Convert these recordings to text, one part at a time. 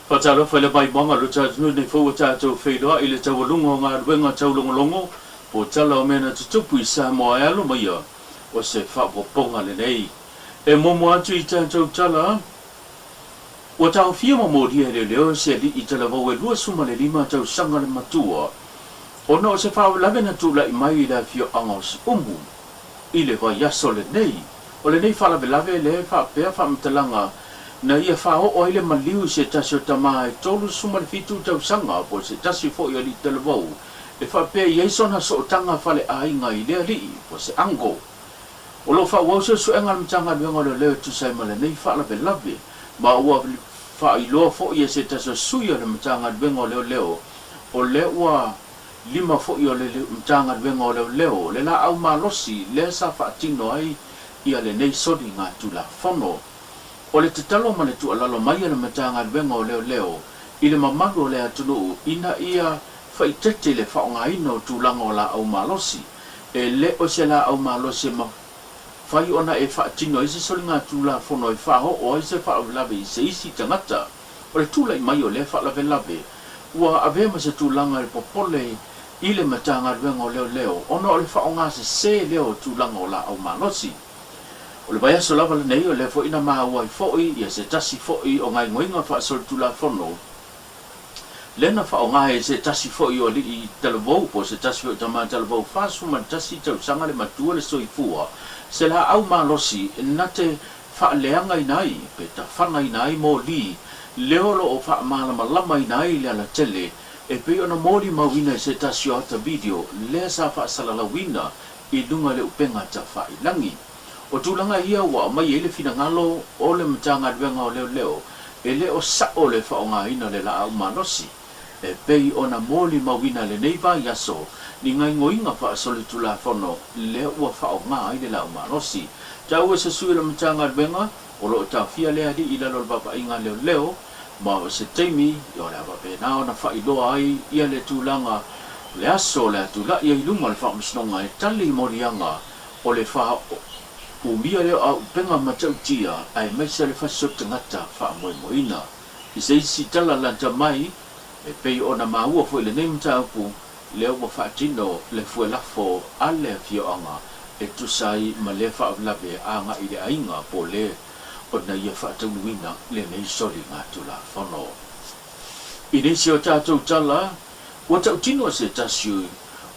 Fatalo fale bai bonga lo cha nu ne fo cha cho fe do ile cha lungo nga wenga cha longo po cha lo mena chu pui sa mo ya lo mo yo o se fa bo ponga le nei e mo mo chu cha cho cha la o cha fi mo mo di le le se di i cha la bo we lu su ma le lima cha sanga le matua o no se fa la bena tu la mai la fi angos ile va ya so le nei o le nei fa la ve le fa pe fa mtalanga na ia fa o ile maliu se tasio tamai tolu suma le fitu tau sanga po se tasi fo ia li televou e fa pe ia sona so tanga fale ai ngai le ali po se ango o lo fa wo se su engal mtanga de ngolo le tu sai male nei fa la lave ma wa fa i lo fo ia se tasio su ia le mtanga de ngolo leo o le wa lima fo ia le mtanga de ngolo leo le la au malosi le sa fa tino ai ia le nei sodi nga tu la fono o le tatalo ma le tualalo mai le matanga venga o leo ile mamago le atunu ina ia faitete le faonga ino tulanga o la au malosi e le o se la au malosi ma fai ona e fa tino ise solinga tula fono e fa o ise fa lave se isi tangata o le tula mai o le fa lave ua ave ma se tulanga le popole ile matanga venga o leo ona o le faonga se leo tulanga o la au malosi o le vai so lava nei o le fo ina ma wai fo ia se tasi fo o ngai ngoinga fa sol tula fono lena fa o ngai se tasi fo o li televou po se tasi o tama televou fa su man tasi tau sanga le matua le soifua se la au malosi na te fa leanga inai pe ta fana inai mo li leolo o fa malama lama inai le ala tele e pe ona moli mawina se tasi o ta video le sa fa salala wina i dunga le upenga ta fa ilangi o tulanga ia wa mai ele fina ngalo o le mtanga venga o leo ele o sa o le faonga ina le la au manosi e pei ona moli mawina le neiva yaso ni ngai ngoinga fa sole tula fono le o faonga ai le la au manosi tau se sui le mtanga venga o lo ta fia le adi ila lo baba inga leo ma o se teimi yo la ba pe na ona fa ido ai ia le tulanga le aso le tula ia ilunga le fa msnonga e tali morianga o le fa o mia leo au penga matau tia ai mai se le faso tangata fa moina i se isi tala lanta mai e pei ona maua fo le nei mtaupu leo wa fa tino le fue lafo ale fio anga e tu sai ma le fa lave anga i le ainga po le ona ia fa tau wina le nei sori nga tula fono i nei si o tātou tala o tau tino se tasiu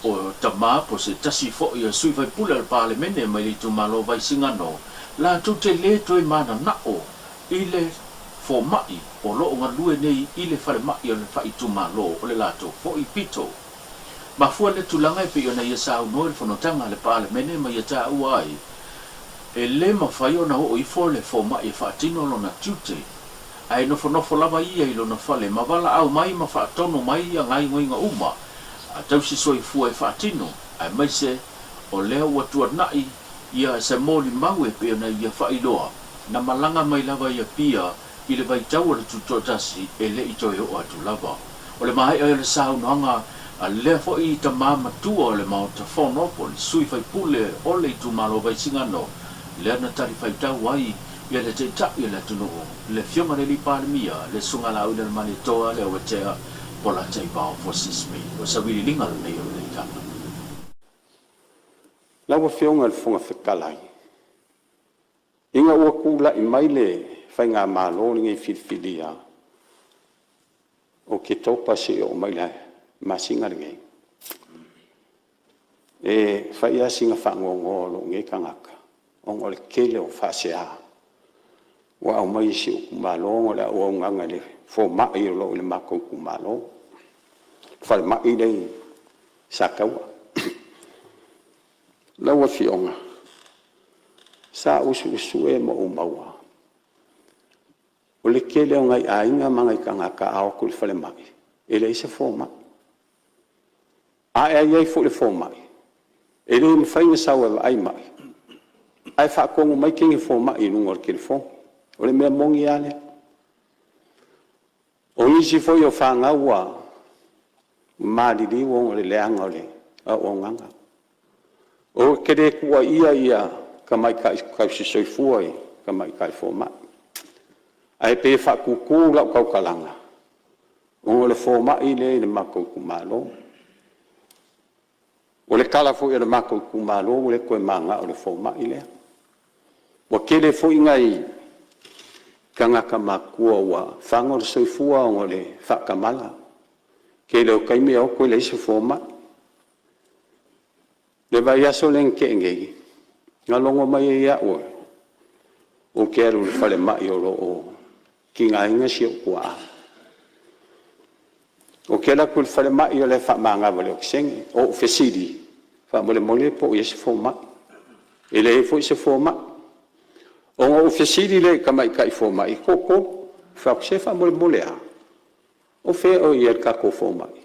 o tama po se tasi fo ia sui vai pula le parlemene mai le tumalo vai singano la tu te le toi mana na o ile fo mai o lo nga lue nei ile fale mai o le fai tumalo o le lato fo i pito ma fu le tulanga pe ona ia sa no le fono tanga le parlemene mai ta uai e le ma fai ona o i fo le fo mai fa tino lo na tute ai no fo lava ia i lo na fale ma vala au mai ma fa tono mai ia ngai ngoinga uma a tau si soi fua e whaatino, ai mai se o leo watua nai ia se mōli mau e pia na ia whailoa, na malanga mai lava ia pia i le vai tau le tutotasi e le i toi o atu lava. O le mahai o le sāu noanga a lea fo i ta māma tua o le mao ta whonopo, le sui whai pule o le i tu malo vai singano, lea na tari whai tau ai ia le te tapi le tunu o, le fionga le li pālemia, le sunga la ule le mani toa le o tea, pola tai bao for sismi o sa wili linga le nei o le tanga. Lawa whionga le funga whakalai. Inga ua kula I mai le whainga mālo ni ngai whilwhilia. O ke topa se o mai le masinga le ngai. E whaia singa whangongo lo ngai kangaka. Ongo le kele o whasea. Wa au mai si o kumalo le o nganga le fo mai lo le mako kumalo. Fal mai dei sakawa. Lawa fionga. Sa usu e mo umawa. O le kele o ngai ainga mangai kangaka ao kul fale mai. Ele isa fo mai. Ai ai fo le fo mai. Ele me fainga sawa ai mai. Ai fa kongo mai kingi fo mai nungor kil fo. O le mea mongi ale. O nisi fo yo whanga ua. Madi di wong le leanga le. A o nganga. O kere kua ia kamai kai si soifuai. Kamai kai fo mai. Ai pe wha kuku lau kau kalanga. o le foma'i le makou kumalo o le kala fo'i le makou kumalo o le koe manga o le foma'i lea ua kele fo'i gai kagaka makua ua faga o le soifua o le fa'akamala kele o kaimea oko i le isi foma'i le vaiaso le ge'egei galogo mai ai a'u o ke alu le falema'i o lo'o kigaiga sio'ukua'a o ke laku le falema'i o le fa'amagava le okisegi o fesili fa'amolemole po o ia se foma'i e lē fo'i se foma'i o o fesili le kamaika'i foma'i koko fa'akuse fa'amolemole a o fe o ia le kako foma'i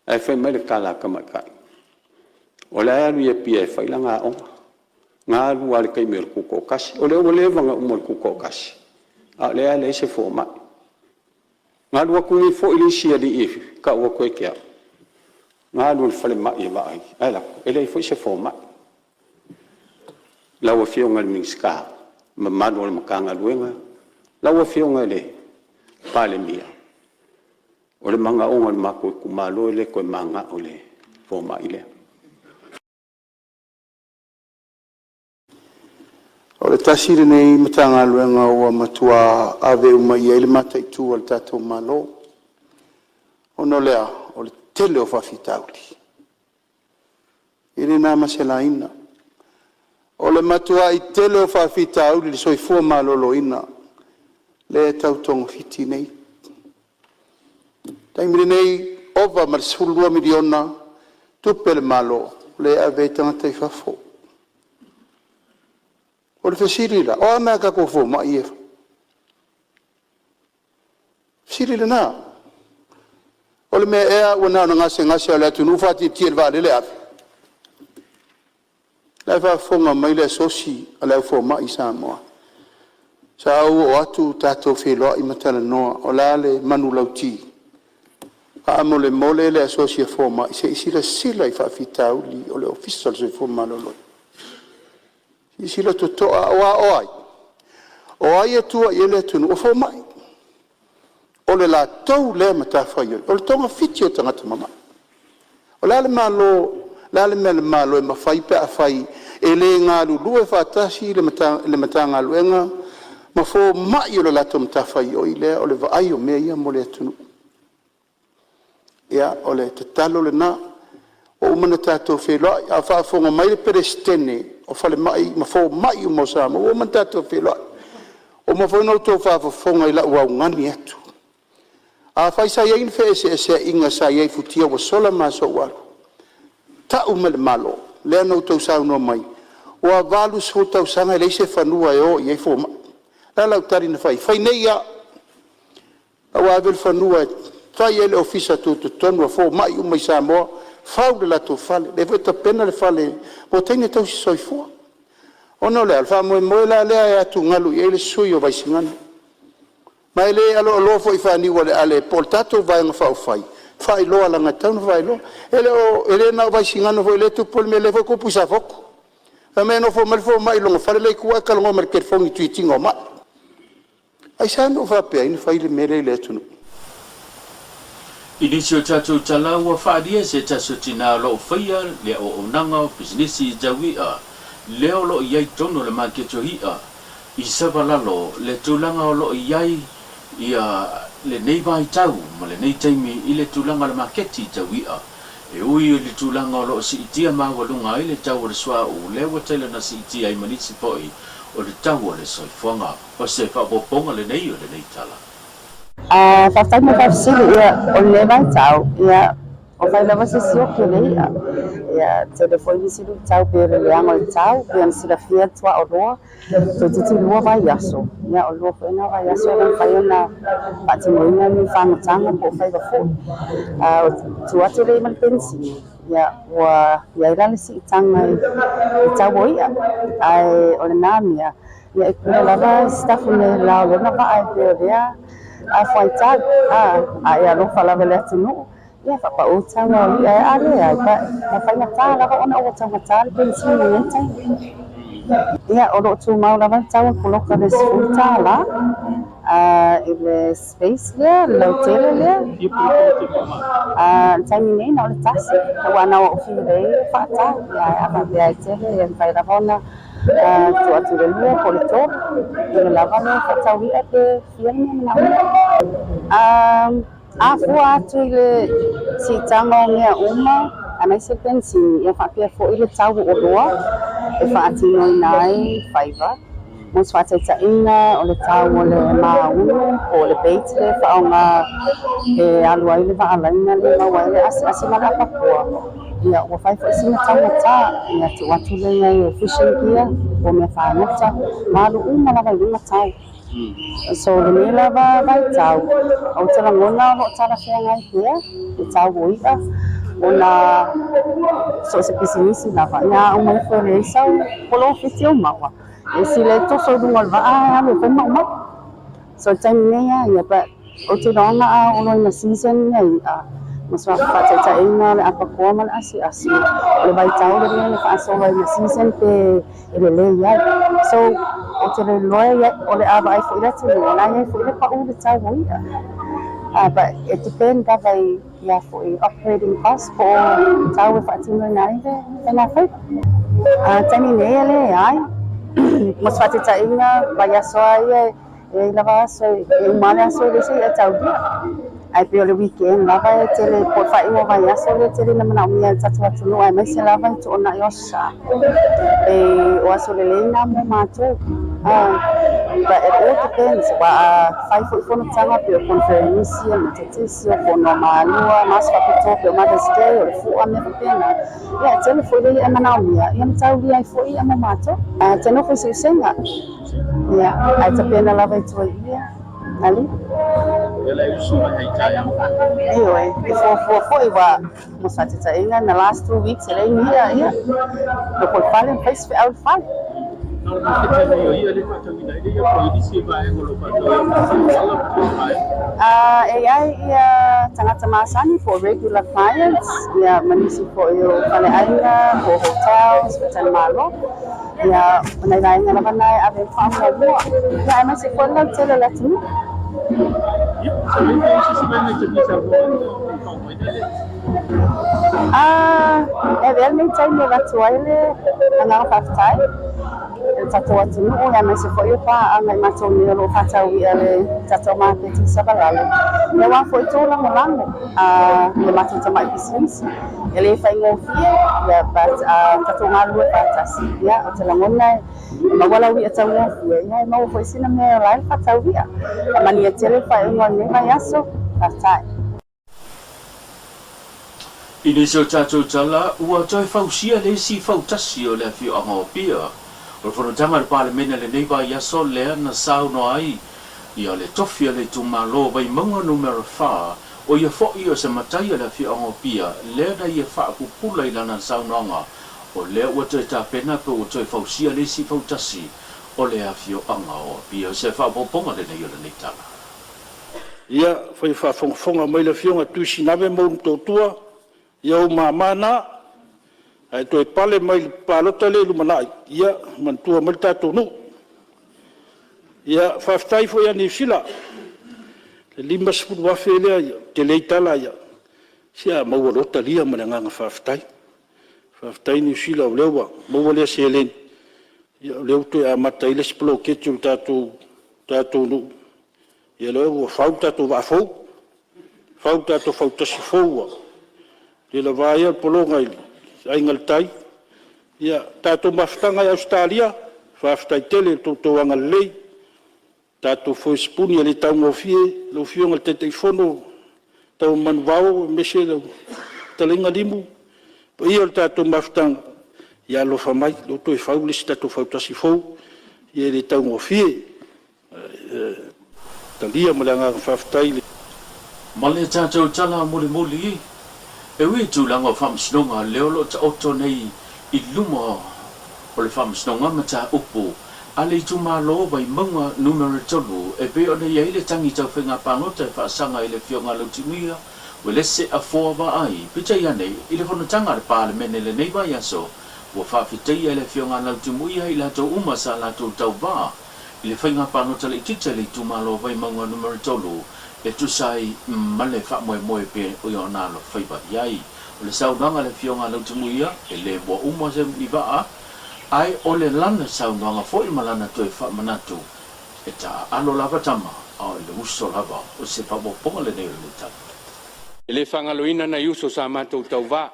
ae fai mai le kala kamaika'i o le alu ia pia e failaga'oga galu a le kaimi o le kuko kasi o le ua le vaga'uma o le kuko kasi a le a le se foma'i galu akui fo'i le isi ali'i ka'ua koe ke a'u galu le falema'i e va'ai ae lako e lei fo'i se foma'i laua fioga le migisika mamalu o le makagaluega laua fioga le palemia o le maga'oga le makoe kumalo e le koe maga'o le foma'i lea o le tasi lenei matagaluega ua matua aveu mai ai le mataitu o le tatou malo ona lea o le tele o faafitauli i lenā maselaina o le matua i tele o faafitauli le soifua malōlōina le tautoga fiti nei taimi lenei ova ma le 12 miliona tupe le malo le avei tagata i fafo o le fesili la o mea kako foma'i e fesili lenā o le mea ea ua na ona gasegase o le atunuu faatiitia le va'alele ave lae fa'afoga mai le asosi a le au foma'i samoa sa au o atu tatou feloa'i ma talanoa o la le manu lauti fa'amolemole le asosi a foma'i se'i silasila i fa'afitauli o le ofisa o le soifua maloloi sila toto'a o ai o ai atua i le atunu o foma'i o le latou lea matafai o le toga fiti o tagata mama'i o la le malo la le mea le malo e mafai pe afai e lē galulua e fa'atasi le matagaluega ma foma'i o le latou matafai o i lea o le va'ai o mea ia mo le atunu ia o le tatalo lenā o umana tatou feloa'i a fa'afoga mai le peresidene o falema'i ma foma'i mo Samoa o man tatou feloa'i o mafoina outou fa'afofoga i la'u augani atu a faisai ai le fe'ese'esea'iga sai ai futia ua sola masou alu ta'u ma le malo lea na outou saunoa mai ua 8,000 i le ise fanua e o i ai foma'i la lautali na fai nei a ua ave le fanua fai ai le ofisa tutotonu a foma'i uma i Samoa fau le latou fale le foi tapena le fale mo taina tausi soifua ona o lea le fa'amoemoe la lea e atugalu i ai le sui o vaisigana ma e lē alo'aloa fo'i fa'aniua le ale po o le tatou vaega fa'aufai fa'ailoa lagatauna fa'ailoa e lē na o vaisigana fo'i le tupu o le mea le foi kupu i sa foko fa mea no fo ma le foma'i loga fale le ikua e kalogoa ma le telefogi tuitiga o ma'i ai sa no fa'apeaina fai le mea lei le atunuu Inisio tatou tala ua whaadia se taso tina lo whaia le o onanga bisinesi jawia leo lo iai tono le maketo hia i savalalo le tulanga o lo iai ia le neiva i tau ma le nei taimi i le tulanga le maketi jawia e ui le tulanga o lo si itia mawalunga i le tau o le swa o le watele na si itia i manisi poi o le tau o le soifuanga o se whapoponga le nei o le nei tala Fafai mo fafsili ia o le vai tau ia o vai lava se sio ke le ia telefoni silu tau pe le anga i tau pe an sila fia tua o loa to titi lua vai yaso ia o loa fena vai yaso le fai na pati moina ni fanga tanga po fai va fo tu atu le mal pensi ia wa ia ira le si tanga i tau ia ai o le namia ia e kuna lava staff le la na va ai pe ia a faitar a ia lo fala vele tunu ia fa pa o tanga ia ale ai pa fa ia tala ko ona o tanga tala pensi ni ia o lo tu mau lava tau ko lo ka des tala ile space le hotel le time nei na le tasi wa na o fi le fata ya ava ya tele ya vai la bona tu atu le lua po le to le lava le fata wi ate fiani na a fu atu le si tango ngia uma ana se pensi ya fa pe fo ile tau o loa e fa ati noi nai faiva mo swata ta inga o le tau o le mau o le bait le fa nga e alua ile va ala ina le ma le asi ma pa ko ya o fa fa sina tau ta ya tu atu le ngai fishing gear o me fa nota malu uma la va ina tau so le mela va tau o tala ngona o tala fe ngai kia e tau o ita ona so se pisinisi na fa ya o mai fo le sau polo fitio mawa e si le to so dunga va me fa ma so time ne ya pa o te dona a o no season nei a mas fa ta ina le apa ko mal asi le vai tau le fa so le season pe ele le ya so o te le loya ya o le ava ai fo ile te na ia fo ile pa o le tau o ia but it depends that they for operating cost for tau fa tino nai le na fa tani ne le ai mas fa ta inga ba ya so ai e lava so e mala so le se tau dia ai pe le weekend lava te le po fa inga ba ya so le te le na mana mi ta tu no ai mai se lava to na yo sa e o so le na mo ma to but it all depends wa 5 foot for tanga pe conference ya mtetesi for normalua mas fa to pe ma stay or fu a me pena ya tele fo le ana na mi ya tau dia fo i ama mato te no fo se senga ya ai te pena lava to ia ali ela e so ai tai anyway for wa mo sa te inga na last 2 weeks ele ni ya lo por falen face out fal AI tangata masani for regular clients ya manisi for yo kale aina for hotels hotel malo ya nai na banai ave family mo ya masi for la tele la tu realmente ainda vai tuaile na faftai tato atu o ya mesi fo yo pa ana mato ni lo fata wi ale tato market sabalale ya wa fo to la molango le mato tama business ele fa ngofie ya but tato malu fata si ya o tela ngona ma wala wi ata ngofie ya no fo sina me la fata wi mani tele fa ngone ma yaso fata Inisio chacho chala ua choi fausia le si fautasi o le fio amo pia o fono tanga le parlemene le neiva ya so le na sau no ai ia le tofia le tumalo vai monga numero 4 o ia fo ia se matai le fio amo pia le da ia fa ku pula ila na sau nonga o le ua choi ta pena pe o choi fausia le si fautasi o le fio anga o pia se fa poponga le nei le neitala ia foi fa fonga mai le fio tu sinave mo totua ia mamana ai toi pale mai palota le lumana ia mantua mai tato no ia faftai foi ani sila le lima spu wa fele te leitala ia sia mo rota lia mananga faftai ni sila lewa mo le selen ia le to a mata ile splo ke tu tato no ia le fauta to va fauta si foua le la vai al polonga ai ngaltai ia tato maftanga ia Australia faftai tele to anga lei tato foi spuni le tau ngofie lo fio ngal te telefono tau manvao mese lo talinga limu ia tato maftang ia lo famai lo to faulis tato fautasi fou ia le tau ngofie talia malanga faftai male chacho chala muli e wi tu langa fam snonga leolo ta otto nei I luma o le fam snonga mata upu ale tu malo vai manga numero tolu e pe ona ia ile tangi tau whenga pangota fa sanga ile fionga lo timia wele se a fova ai pita ia nei ile fono tanga le parlemene le nei vai aso wa fa fitai ile fionga lo timia ila to uma sa la to tau va le whainga pano tala I tita le tumalo vai maunga numero tolu e tu sai male wha moe pe o yo nalo whaiba iai o le saunanga le fionga lau tumuia e le mo umo se I waa ai o le lana saunanga fo I malana toi wha manatu e ta alo lava tama au le uso lava o se wha moponga le neo le tama E le whangaloina na iuso sa mātou tau wā.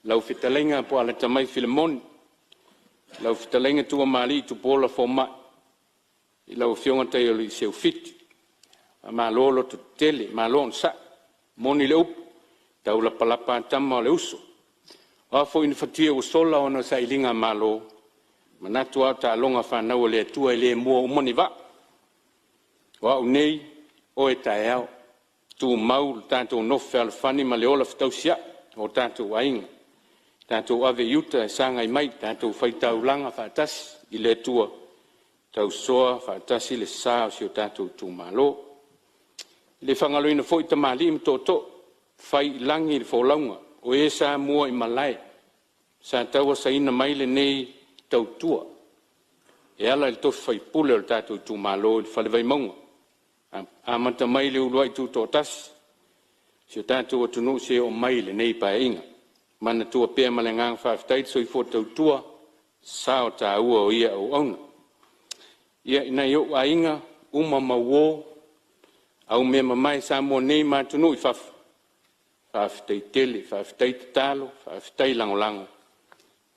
Lau whitalenga po ala tamai Filemon. Lau whitalenga tua mali I tu pola fo mai. I lau fionga tei o li seu fiti. A mā lolo tu tele, mā lon sa. Moni le upu. Tau la palapa tama o le uso. A fo ina fatia o sola ona sa ilinga mā lo. Manatu au ta alonga whanau le atua le mua umoni wā. Wa unei o e tae au. Tu mau tanto no fel fani ma le ola ftausia o tanto wainga tanto ave yuta sanga I mai tanto faita ulanga fatas I le tua tau soa fatas le sa o tanto tu malo le fangaloina foi tamali mtoto fai langi le folaunga o esa mua I malai sa tau sa ina mai le nei tau tua e ala il to fai pule o tanto tu malo le fale vai monga a mata mai le uluai tu totas si tanto o tunu se o mai le nei pa inga mana tua pe malengang fa ftai so I foto tua sa o ta ua o ia o ona ia ina yo a inga uma mawo au me mai sa mo nei ma tunu I fa ftai tele fa ftai talo fa ftai langolango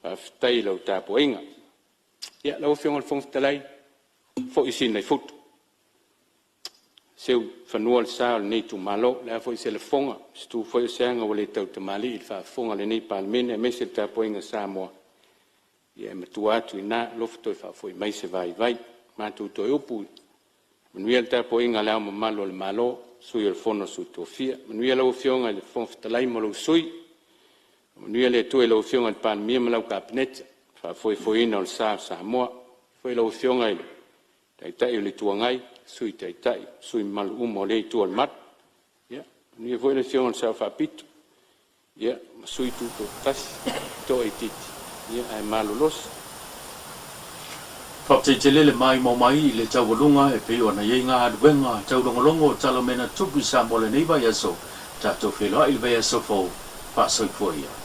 fa ftai lo ta po inga ia lo fiong al fong talai fo isi nei foto seu fanua sa nei tu malo la foi se le fonga stu foi sanga o le tau te mali fa fonga le nei palmene me se ta poinga sa mo ia me tu atu ina lofto fa foi mai se vai ma tu to upu manuel ta poinga la mo malo le malo sui il fono su to fia manuel o fionga le fon ftalai mo lo sui manuel le tu lo fionga il palmie mo lo capnet fa foi ina o sa mo foi lo fionga tai le tuangai sui tai sui mal umo le tu al mat ya ni foi le fion sa fa pit ya sui tu to tas to etit ya ai malulos Whapteitele le mai mo mai le tau walunga e pe ona yenga adwenga tau longolongo talo mena tupu sa mole neiva yaso tato whelua ilwe yaso fo pa soi fuia